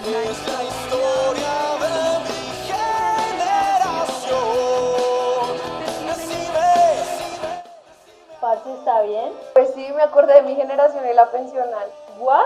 Es la historia de mi generación. Decime. Parce, ¿está bien? Pues sí, me acordé de mi generación y la pensional. ¿What?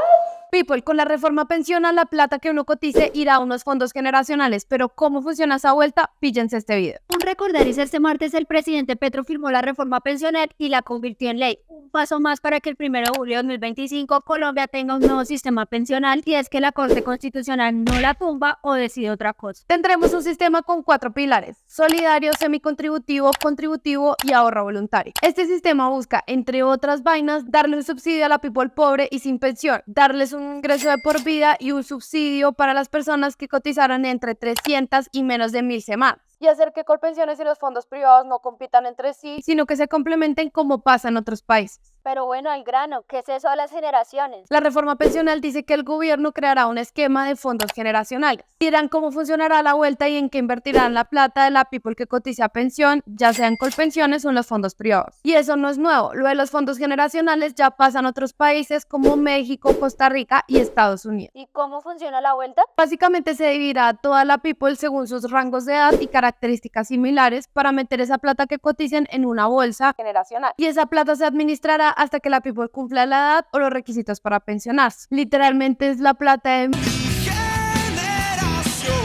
People, con la reforma pensional, la plata que uno cotice irá a unos fondos generacionales, pero ¿cómo funciona esa vuelta? Píllense este video. Un recordaris: este martes el presidente Petro firmó la reforma pensional y la convirtió en ley. Un paso más para que el 1 de julio de 2025 Colombia tenga un nuevo sistema pensional, y es que la Corte Constitucional no la tumba o decide otra cosa. Tendremos un sistema con 4 pilares: solidario, semicontributivo, contributivo y ahorro voluntario. Este sistema busca, entre otras vainas, darle un subsidio a la people pobre y sin pensión, darles un ingreso de por vida y un subsidio para las personas que cotizaron entre 300 y menos de 1000 semanas. Y hacer que Colpensiones y los fondos privados no compitan entre sí. Sino que se complementen como pasa en otros países. Pero bueno, al grano, ¿qué es eso de las generaciones? La reforma pensional dice que el gobierno creará un esquema de fondos generacionales. Dirán cómo funcionará la vuelta y en qué invertirán la plata de la people que cotiza pensión, ya sea en Colpensiones o en los fondos privados. Y eso no es nuevo. Lo de los fondos generacionales ya pasa en otros países como México, Costa Rica y Estados Unidos. ¿Y cómo funciona la vuelta? Básicamente se dividirá a toda la people según sus rangos de edad y características similares para meter esa plata que coticen en una bolsa Generacional. y esa plata se administrará hasta que la people cumpla la edad o los requisitos para pensionarse. Literalmente es la plata de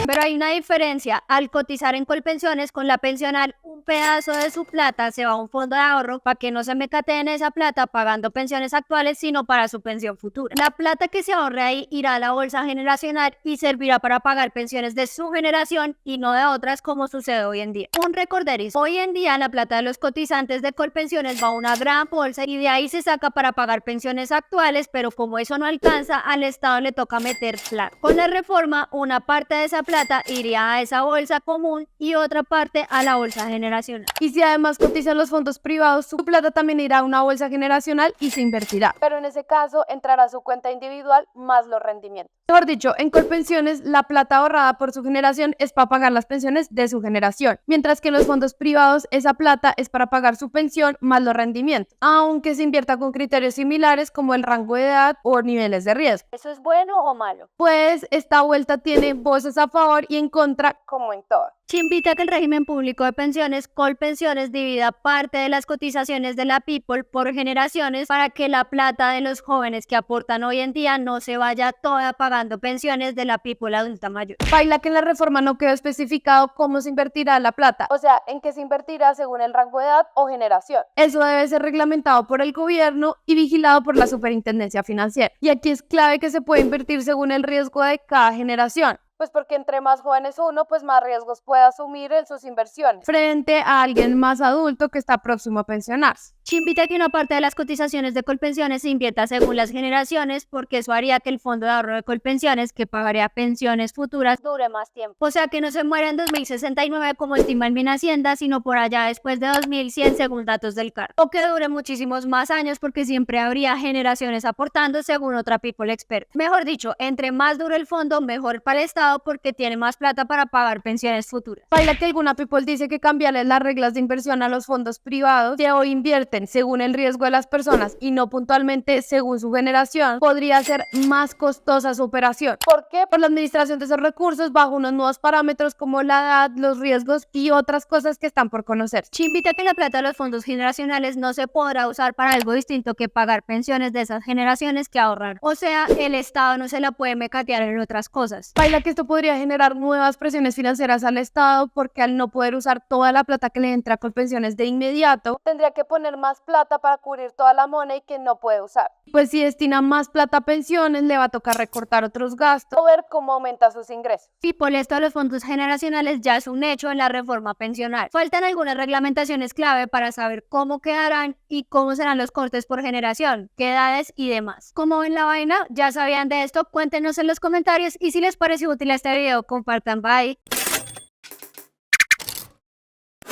Pero hay una diferencia: al cotizar en Colpensiones con la pensional, un pedazo de su plata se va a un fondo de ahorro para que no se mecateen esa plata pagando pensiones actuales, sino para su pensión futura. La plata que se ahorre ahí irá a la bolsa generacional y servirá para pagar pensiones de su generación y no de otras, como sucede hoy en día. Un recorderis: hoy en día la plata de los cotizantes de Colpensiones va a una gran bolsa y de ahí se saca para pagar pensiones actuales, pero como eso no alcanza, al Estado le toca meter plata. Con la reforma, una parte de esa plata iría a esa bolsa común y otra parte a la bolsa generacional. Y si además cotizan los fondos privados, su plata también irá a una bolsa generacional y se invertirá. Pero en ese caso entrará a su cuenta individual más los rendimientos. Mejor dicho, en Colpensiones la plata ahorrada por su generación es para pagar las pensiones de su generación, mientras que en los fondos privados esa plata es para pagar su pensión más los rendimientos, aunque se invierta con criterios similares como el rango de edad o niveles de riesgo. ¿Eso es bueno o malo? Pues esta vuelta tiene voces a favor y en contra. Como en todo. Se invita a que el régimen público de pensiones, Colpensiones, divida parte de las cotizaciones de la people por generaciones para que la plata de los jóvenes que aportan hoy en día no se vaya toda pagando pensiones de la people adulta mayor. Baila que en la reforma no quedó especificado cómo se invertirá la plata. O sea, en qué se invertirá según el rango de edad o generación. Eso debe ser reglamentado por el gobierno y vigilado por la Superintendencia Financiera. Y aquí es clave que se puede invertir según el riesgo de cada generación, Pues porque entre más jóvenes uno, pues más riesgos puede asumir en sus inversiones. frente a alguien más adulto que está próximo a pensionarse. Se invita a que una parte de las cotizaciones de Colpensiones se invierta según las generaciones, porque eso haría que el fondo de ahorro de Colpensiones, que pagaría pensiones futuras, dure más tiempo. O sea, que no se muera en 2069 como estima el Minhacienda, sino por allá después de 2100 según datos del CAR. O que dure muchísimos más años, porque siempre habría generaciones aportando según otra people expert. Mejor dicho, entre más dure el fondo, mejor para el Estado, porque tiene más plata para pagar pensiones futuras. Baila que alguna people dice que cambiarles las reglas de inversión a los fondos privados que hoy invierten según el riesgo de las personas y no puntualmente según su generación, podría ser más costosa su operación. ¿Por qué? Por la administración de esos recursos bajo unos nuevos parámetros como la edad, los riesgos y otras cosas que están por conocer. Se invita a que la plata de los fondos generacionales no se podrá usar para algo distinto que pagar pensiones de esas generaciones que ahorraron. O sea, el Estado no se la puede mecatear en otras cosas. Baila que esto podría generar nuevas presiones financieras al Estado porque al no poder usar toda la plata que le entra con pensiones de inmediato, Tendría que poner más plata para cubrir toda la money que no puede usar. pues si destina más plata a pensiones le va a tocar recortar otros gastos. O ver cómo aumenta sus ingresos. Y por esto de los fondos generacionales ya es un hecho en la reforma pensional. Faltan algunas reglamentaciones clave para saber cómo quedarán y cómo serán los cortes por generación, qué edades y demás. ¿Cómo ven la vaina? ¿Ya sabían de esto? Cuéntenos en los comentarios y si les pareció útil este video, compartan. Bye.